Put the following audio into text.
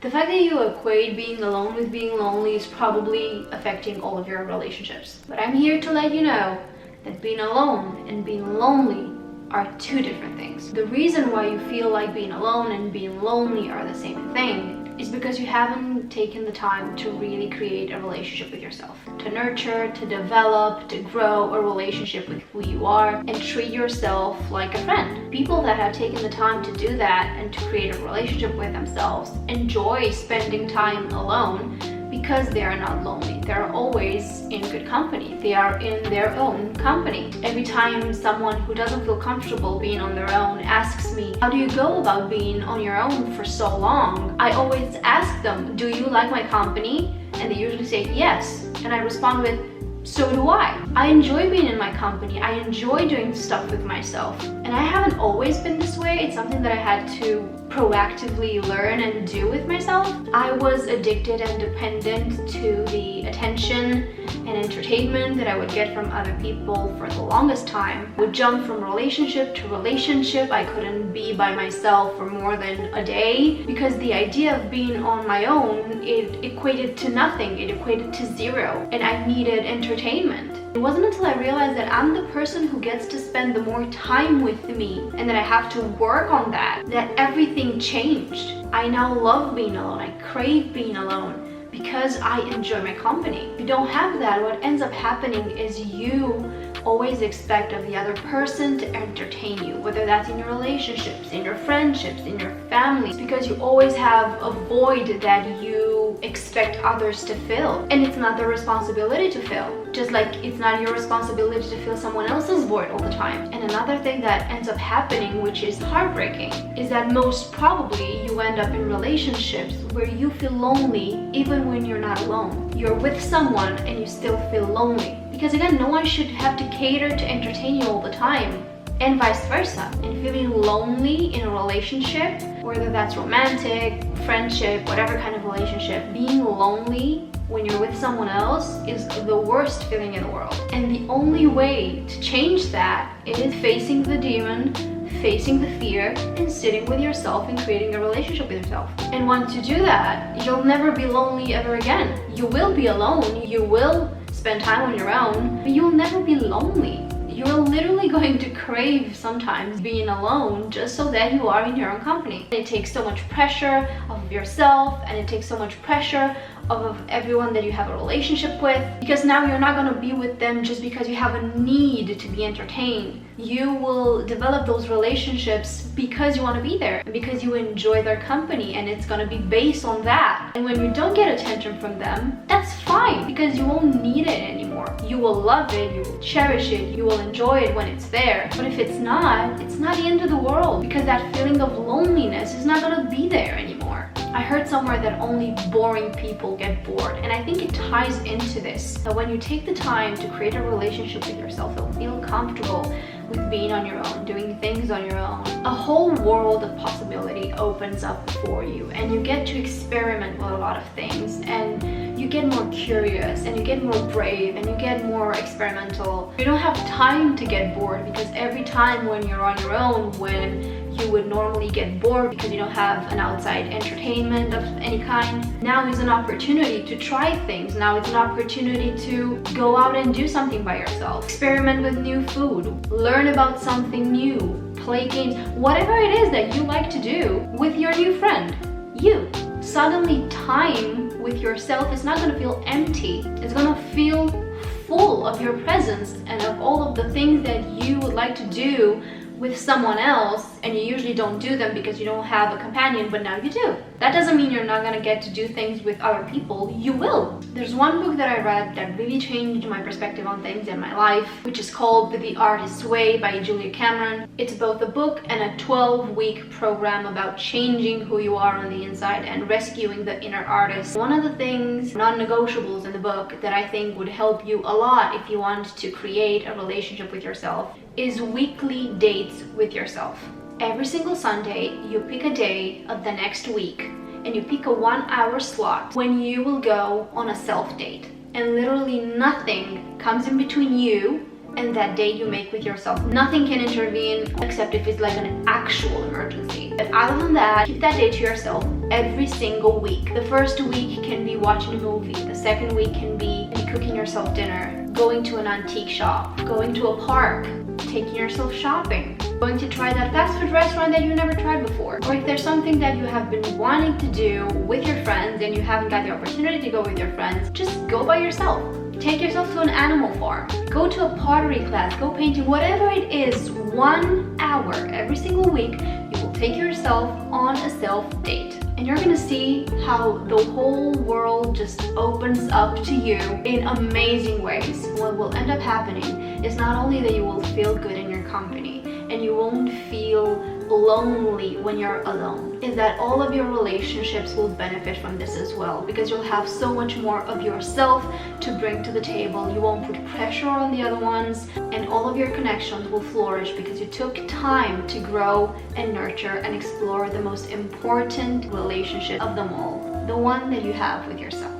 The fact that you equate being alone with being lonely is probably affecting all of your relationships. But I'm here to let you know that being alone and being lonely are two different things. The reason why you feel like being alone and being lonely are the same thing is because you haven't taken the time to really create a relationship with yourself, to nurture, to develop, to grow a relationship with who you are and treat yourself like a friend. People that have taken the time to do that and to create a relationship with themselves enjoy spending time alone because they are not lonely. They're always in good company. They are in their own company. Every time someone who doesn't feel comfortable being on their own asks me, how do you go about being on your own for so long? I always ask them, do you like my company? And they usually say yes. And I respond with, so do I. I enjoy being in my company. I enjoy doing stuff with myself. And I haven't always been this way. It's something that I had to proactively learn and do with myself. I was addicted and dependent to the attention and entertainment that I would get from other people for the longest time. I would jump from relationship to relationship. I couldn't be by myself for more than a day because the idea of being on my own, it equated to nothing. It equated to zero, and I needed entertainment. It wasn't until I realized that I'm the person who gets to spend the more time with me and that I have to work on that everything changed. I now love being alone. I crave being alone because I enjoy my company. If you don't have that, what ends up happening is you always expect of the other person to entertain you, whether that's in your relationships, in your friendships, in your family, because you always have a void that you expect others to fill, and it's not their responsibility to fill, just like it's not your responsibility to fill someone else's void all the time. And another thing that ends up happening, which is heartbreaking, is that most probably you end up in relationships where you feel lonely even when you're not alone. You're with someone and you still feel lonely. Because again, no one should have to cater to entertain you all the time, and vice versa. And feeling lonely in a relationship, whether that's romantic, friendship, whatever kind of relationship, being lonely when you're with someone else is the worst feeling in the world. And the only way to change that is facing the demon, facing the fear, and sitting with yourself and creating a relationship with yourself. And once you do that, you'll never be lonely ever again. You will be alone, you will spend time on your own, but you'll never be lonely. You're literally going to crave sometimes being alone just so that you are in your own company. It takes so much pressure off of yourself, and it takes so much pressure off of everyone that you have a relationship with, because now you're not going to be with them just because you have a need to be entertained. You will develop those relationships because you want to be there and because you enjoy their company, and it's going to be based on that. And when you don't get attention from them, that's fine, because you won't need it anymore. You will love it, you will cherish it, you will enjoy it when it's there. But if it's not the end of the world, because that feeling of loneliness is not going to be there anymore. I heard somewhere that only boring people get bored, and I think it ties into this. That when you take the time to create a relationship with yourself and feel comfortable with being on your own, doing things on your own, a whole world of possibility opens up for you, and you get to experiment with a lot of things, and you get more curious, and you get more brave, and you get more experimental. You don't have time to get bored, because every time when you're on your own, when you would normally get bored because you don't have an outside entertainment of any kind, now is an opportunity to try things. Now it's an opportunity to go out and do something by yourself, experiment with new food, learn about something new, play games, whatever it is that you like to do with your new friend. You suddenly, time with yourself is not going to feel empty. It's going to feel full of your presence and of all of the things that you would like to do with someone else, and you usually don't do them because you don't have a companion, but now you do. That doesn't mean you're not gonna get to do things with other people. You will. There's one book that I read that really changed my perspective on things in my life, which is called The Artist's Way by Julia Cameron. It's both a book and a 12-week program about changing who you are on the inside and rescuing the inner artist. One of the things, non-negotiables in the book, that I think would help you a lot if you want to create a relationship with yourself is weekly dates with yourself. Every single Sunday, you pick a day of the next week and you pick a 1-hour slot when you will go on a self-date. And literally nothing comes in between you and that date you make with yourself. Nothing can intervene except if it's like an actual emergency. But other than that, keep that date to yourself every single week. The first week can be watching a movie. The second week can be cooking yourself dinner, going to an antique shop, going to a park, taking yourself shopping, going to try that fast food restaurant that you never tried before. Or if there's something that you have been wanting to do with your friends and you haven't got the opportunity to go with your friends, just go by yourself. Take yourself to an animal farm. Go to a pottery class, go painting, whatever it is, 1 hour every single week, you will take yourself on a self date. And you're gonna see how the whole world just opens up to you in amazing ways. What will end up happening is not only that you will feel good in your company and you won't feel lonely when you're alone, is that all of your relationships will benefit from this as well, because you'll have so much more of yourself to bring to the table. You won't put pressure on the other ones, and all of your connections will flourish because you took time to grow and nurture and explore the most important relationship of them all, the one that you have with yourself.